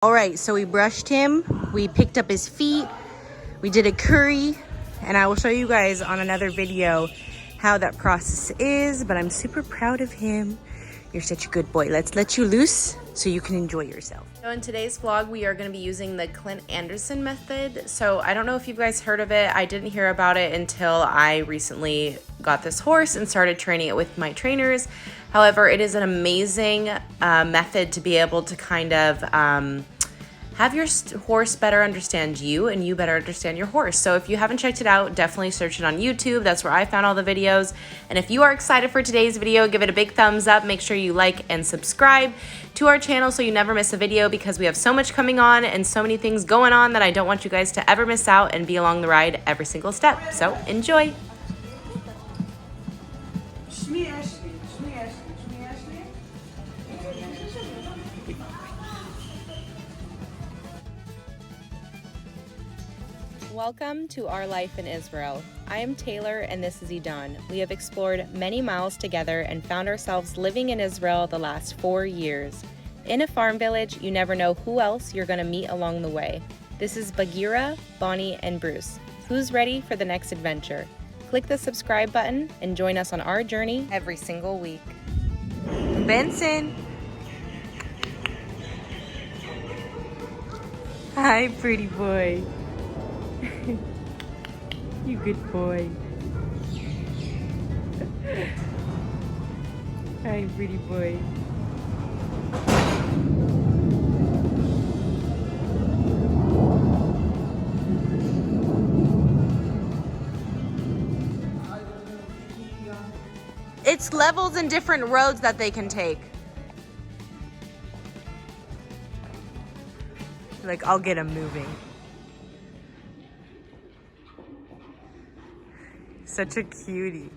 All right, so we brushed him, we picked up his feet, we did a curry, and I will show you guys on another video how that process is, but I'm super proud of him. You're such a good boy. Let's let you loose so you can enjoy yourself. So in today's vlog, we are going to be using the Clintonandersonmethod method. So I don't know if you guys heard of it. I didn't hear about it until I recently got this horse and started training it with my trainers. However, it is an amazing method to be able to kind of have your horse better understand you and you better understand your horse. So if you haven't checked it out, definitely search it on YouTube. That's where I found all the videos. And if you are excited for today's video, give it a big thumbs up. Make sure you like and subscribe to our channel so you never miss a video, because we have so much coming on and so many things going on that I don't want you guys to ever miss out and be along the ride every single step. So enjoy. Welcome to Our Life in Israel. I am Taylor and this is Edan. We have explored many miles together and found ourselves living in Israel the last 4 years. In a farm village, you never know who else you're going to meet along the way. This is Bagheera, Bonnie, and Bruce. Who's ready for the next adventure? Click the subscribe button and join us on our journey every single week. Benson! Hi, pretty boy. You good boy. Hi, pretty boy. It's levels and different roads that they can take. Like, I'll get them moving. Such a cutie.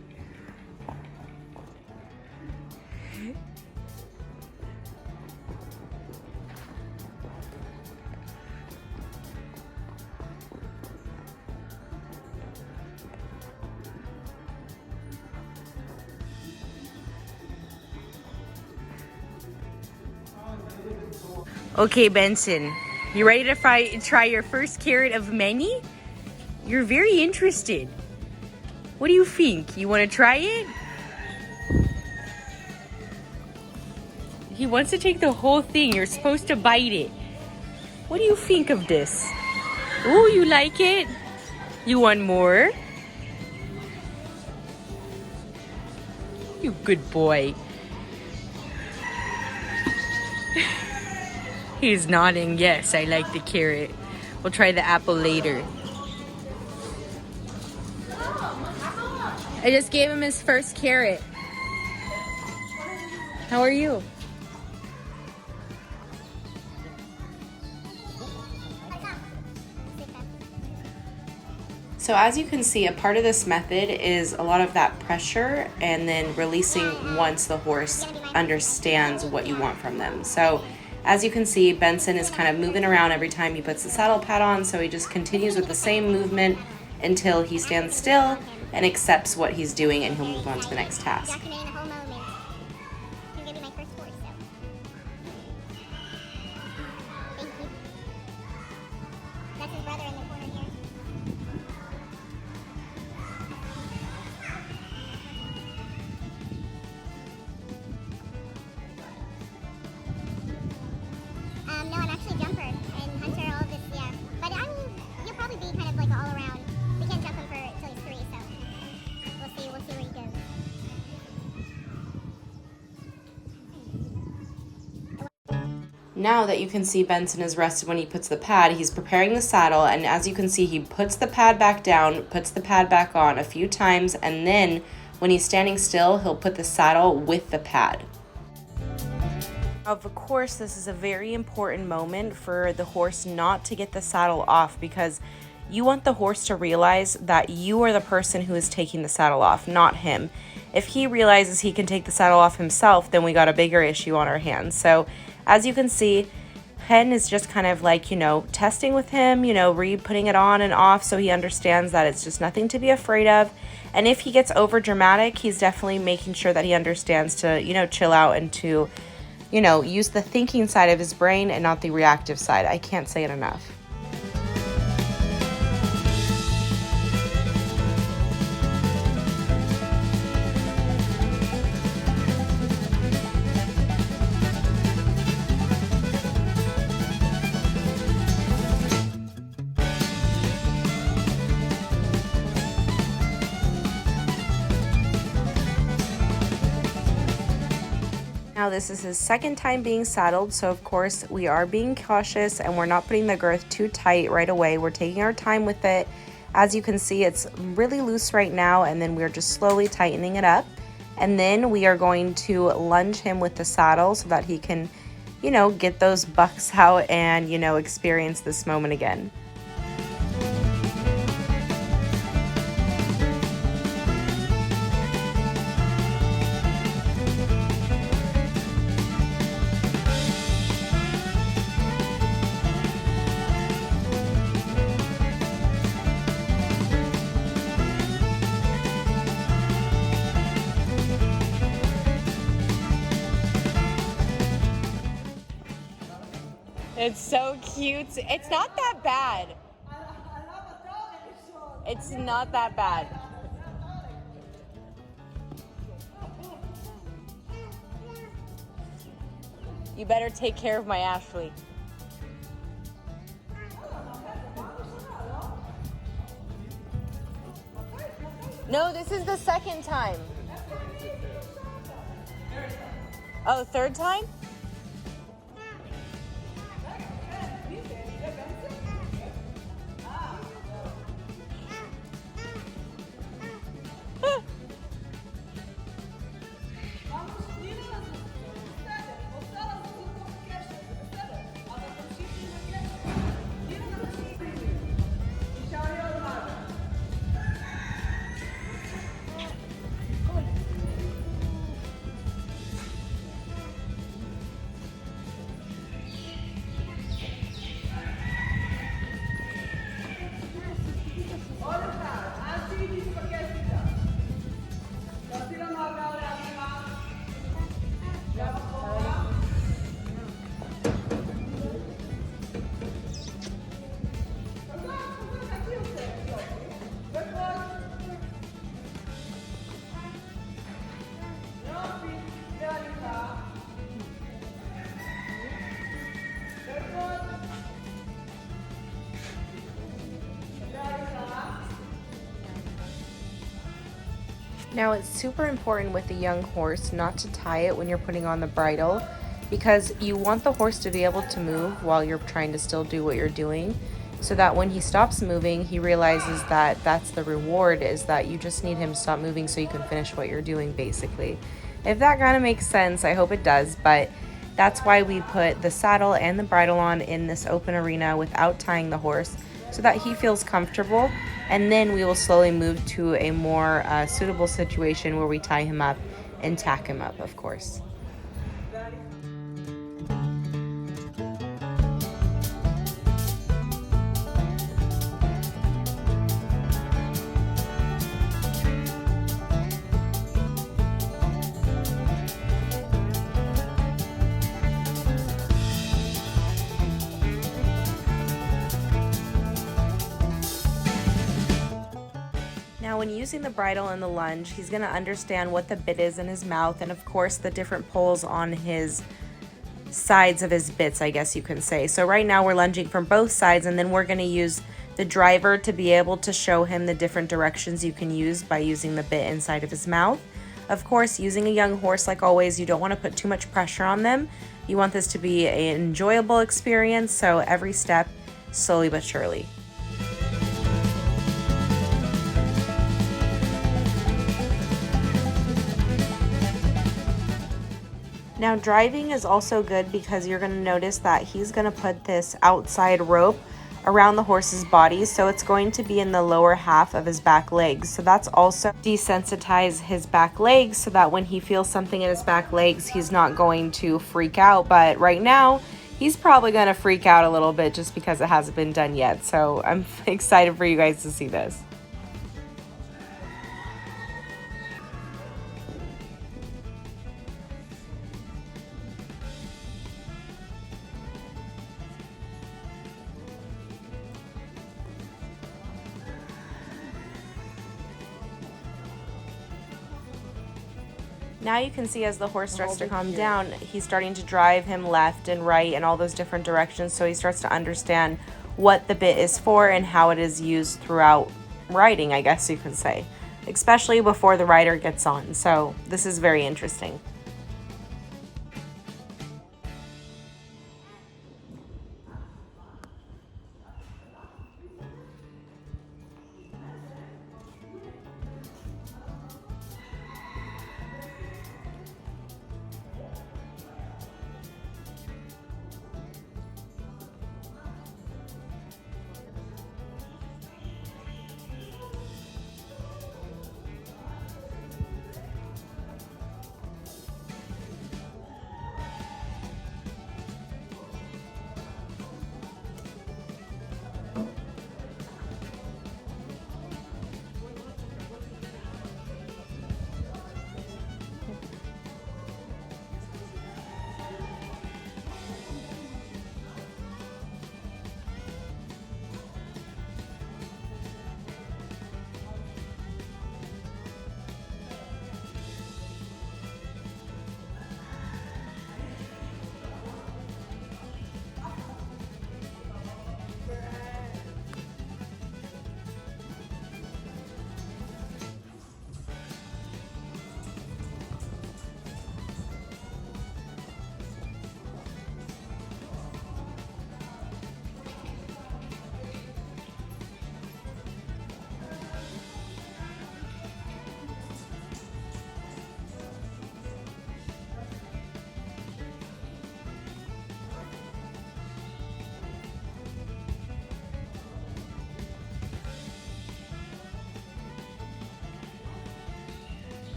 Okay, Benson, you ready to try your first carrot of many? You're very interested. What do you think? You want to try it? He wants to take the whole thing. You're supposed to bite it. What do you think of this? Oh, you like it? You want more? You good boy. He's nodding. Yes, I like the carrot. We'll try the apple later. I just gave him his first carrot. How are you? So as you can see, a part of this method is a lot of that pressure and then releasing once the horse understands what you want from them. So as you can see, Benson is kind of moving around every time he puts the saddle pad on, so he just continues with the same movement until he stands still and accepts what he's doing, and he'll move on to the next task. No, I'm actually a jumper, and Hunter, all of this, yeah. But I mean, you'll probably be kind of like all around. We can't jump him until he's 3, so we'll see where he goes. Now that you can see Benson is rested when he puts the pad, he's preparing the saddle, and as you can see, he puts the pad back down, puts the pad back on a few times, and then when he's standing still, he'll put the saddle with the pad. Of course, this is a very important moment for the horse not to get the saddle off, because you want the horse to realize that you are the person who is taking the saddle off, not him. If he realizes he can take the saddle off himself, then we got a bigger issue on our hands. So as you can see, Hen is just kind of like, testing with him, putting it on and off so he understands that it's just nothing to be afraid of. And if he gets over dramatic, he's definitely making sure that he understands to, chill out and to you know, use the thinking side of his brain and not the reactive side. I can't say it enough. Now this is his second time being saddled, so of course we are being cautious and we're not putting the girth too tight right away. We're taking our time with it. As you can see, it's really loose right now, and then we're just slowly tightening it up. And then we are going to lunge him with the saddle so that he can, you know, get those bucks out and, you know, experience this moment again. It's so cute. It's not that bad. It's not that bad. You better take care of my Ashley. No, this is the second time. Oh, third time? Now it's super important with a young horse not to tie it when you're putting on the bridle, because you want the horse to be able to move while you're trying to still do what you're doing, so that when he stops moving, he realizes that that's the reward, is that you just need him to stop moving so you can finish what you're doing, basically. If that kind of makes sense, I hope it does, but that's why we put the saddle and the bridle on in this open arena without tying the horse, so that he feels comfortable, and then we will slowly move to a more suitable situation where we tie him up and tack him up, of course. Now when using the bridle and the lunge, he's going to understand what the bit is in his mouth, and of course the different poles on his sides of his bits, I guess you can say. So right now we're lunging from both sides, and then we're going to use the driver to be able to show him the different directions you can use by using the bit inside of his mouth. Of course, using a young horse, like always, you don't want to put too much pressure on them. You want this to be an enjoyable experience, so every step, slowly but surely. Now driving is also good because you're going to notice that he's going to put this outside rope around the horse's body, so it's going to be in the lower half of his back legs. So that's also desensitize his back legs, so that when he feels something in his back legs, he's not going to freak out. But right now, he's probably going to freak out a little bit just because it hasn't been done yet. So I'm excited for you guys to see this. Now you can see as the horse starts to calm down, he's starting to drive him left and right in all those different directions, so he starts to understand what the bit is for and how it is used throughout riding, I guess you could say, especially before the rider gets on. So this is very interesting.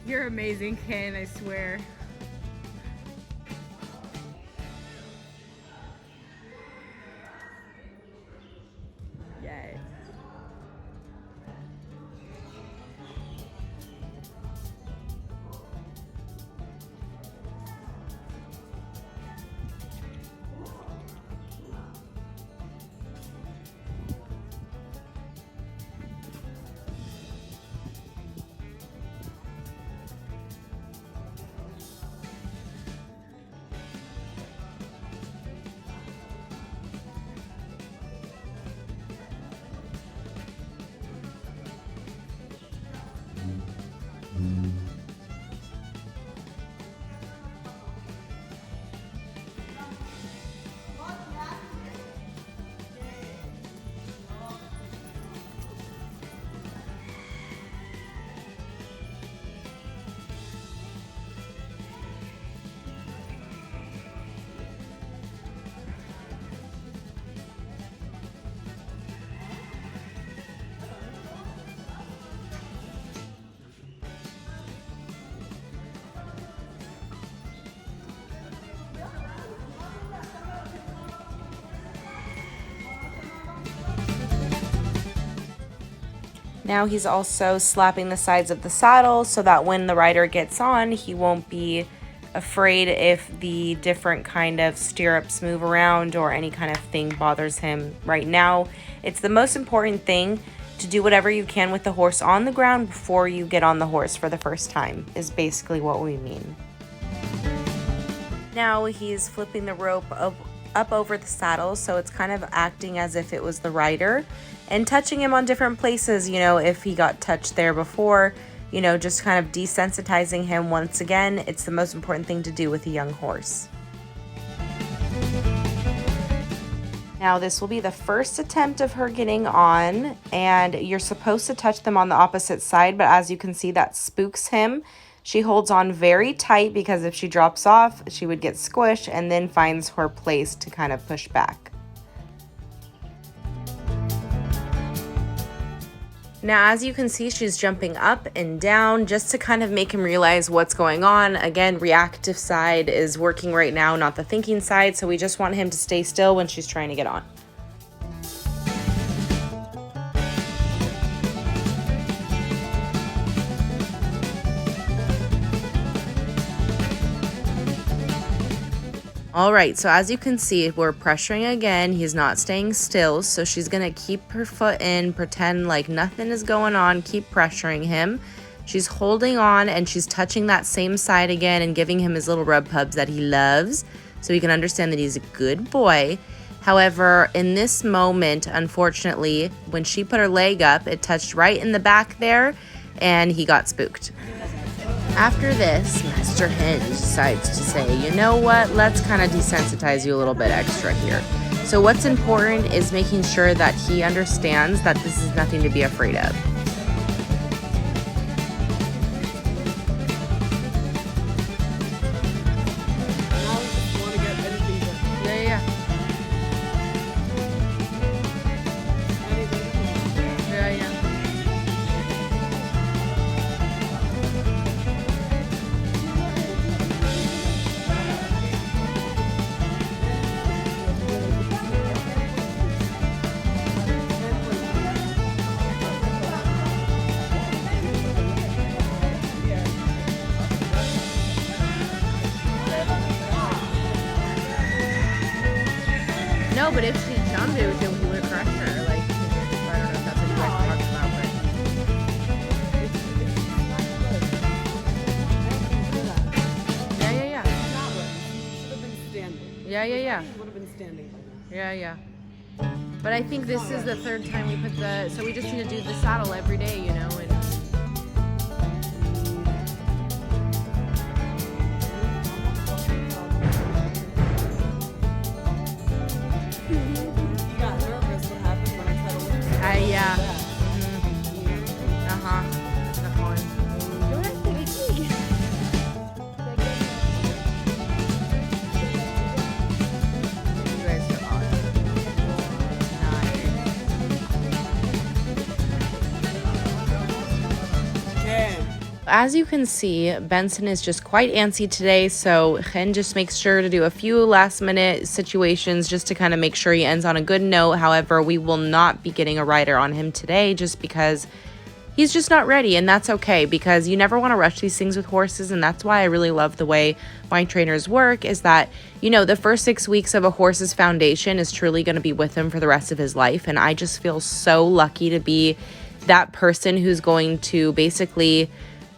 You're amazing, Ken, I swear. Yay. Now he's also slapping the sides of the saddle so that when the rider gets on, he won't be afraid if the different kind of stirrups move around or any kind of thing bothers him. Right now, it's the most important thing to do whatever you can with the horse on the ground before you get on the horse for the first time, is basically what we mean. Now he's flipping the rope up over the saddle, so it's kind of acting as if it was the rider, and touching him on different places, you know, if he got touched there before, you know, just kind of desensitizing him once again. It's the most important thing to do with a young horse. Now this will be the first attempt of her getting on, and you're supposed to touch them on the opposite side, but as you can see, that spooks him. She holds on very tight because if she drops off, she would get squished, and then finds her place to kind of push back. Now, as you can see, she's jumping up and down just to kind of make him realize what's going on. Again, reactive side is working right now, not the thinking side, so we just want him to stay still when she's trying to get on. All right, so as you can see, we're pressuring again. He's not staying still, so she's gonna keep her foot in, pretend like nothing is going on, keep pressuring him. She's holding on and she's touching that same side again and giving him his little rub pubs that he loves so he can understand that he's a good boy. However, in this moment, unfortunately, when she put her leg up, it touched right in the back there and he got spooked. After this, Master Hen decides to say, you know what, let's kind of desensitize you a little bit extra here. So what's important is making sure that he understands that this is nothing to be afraid of. No, but if she jumped, he would have crushed her. Like, I don't know if that's what you guys are talking about, but. Yeah. Should have been standing. Yeah. Would have been standing by now. Yeah. But I think this is the third time we put the, so we just need to do the saddle every day, you know, and. Yeah. You guys are awesome. As you can see, Benson is just quite antsy today, so Hen just makes sure to do a few last minute situations just to kind of make sure he ends on a good note. However, we will not be getting a rider on him today just because he's just not ready, and that's okay because you never want to rush these things with horses, and that's why I really love the way my trainers work is that, you know, the first 6 weeks of a horse's foundation is truly going to be with him for the rest of his life, and I just feel so lucky to be that person who's going to basically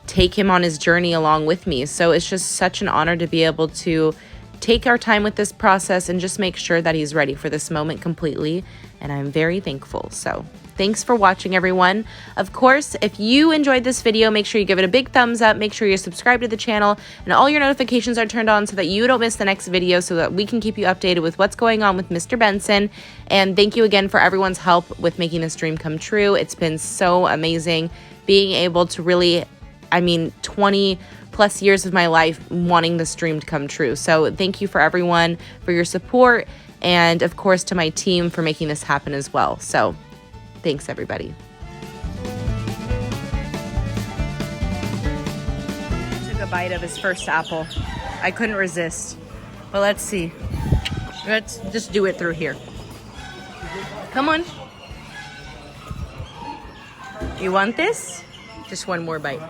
take him on his journey along with me. So it's just such an honor to be able to take our time with this process and just make sure that he's ready for this moment completely, and I'm very thankful. So thanks for watching, everyone. Of course, if you enjoyed this video, make sure you give it a big thumbs up, make sure you're subscribed to the channel, and all your notifications are turned on so that you don't miss the next video, so that we can keep you updated with what's going on with Mr. Benson. And thank you again for everyone's help with making this dream come true. It's been so amazing being able to really, 20 plus years of my life wanting this dream to come true. So thank you for everyone for your support, and of course to my team for making this happen as well. So thanks, everybody. Took a bite of his first apple. I couldn't resist, but let's see. Let's just do it through here. Come on. You want this? Just one more bite.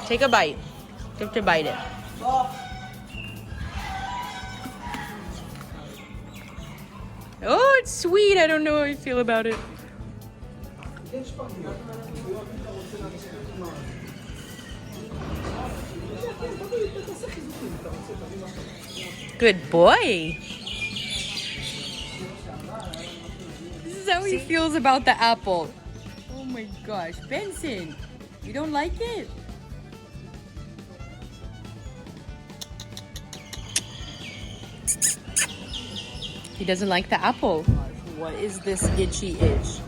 Take a bite. You have to bite it. Oh, it's sweet. I don't know how I feel about it. Good boy. This is how he feels about the apple. Oh my gosh. Benson, you don't like it? He doesn't like the apple. What is this itchy itch?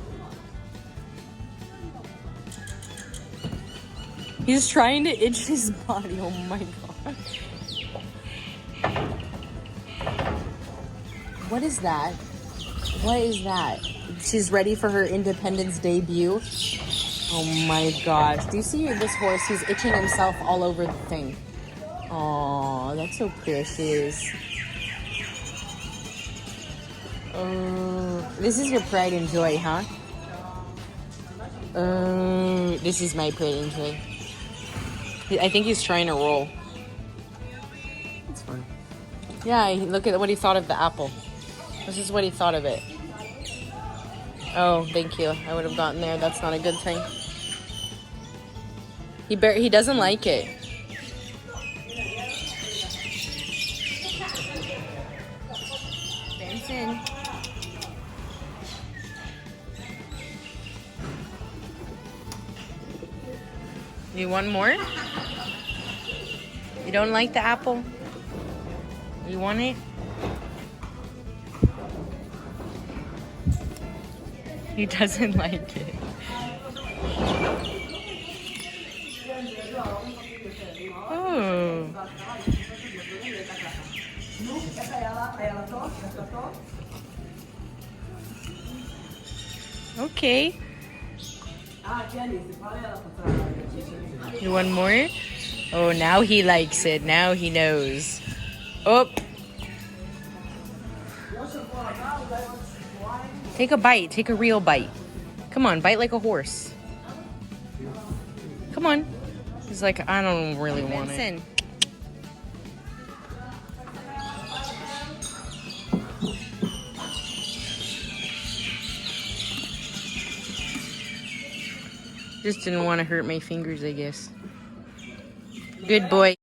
He's trying to itch his body. Oh my god. What is that? What is that? She's ready for her Independence debut. Oh my gosh. Do you see this horse? He's itching himself all over the thing. Oh, that's so precious. This is your pride and joy, huh? This is my pride and joy. I think he's trying to roll. It's fine. Yeah, look at what he thought of the apple. This is what he thought of it. Oh, thank you. I would have gotten there. That's not a good thing. He doesn't like it. Benson. You want more? You don't like the apple? You want it? He doesn't like it. Oh. Okay. You want more? Oh, now he likes it. Now he knows. Oh. Take a bite. Take a real bite. Come on, bite like a horse. Come on. He's like, I don't really want it. Just didn't want to hurt my fingers, I guess. Good boy.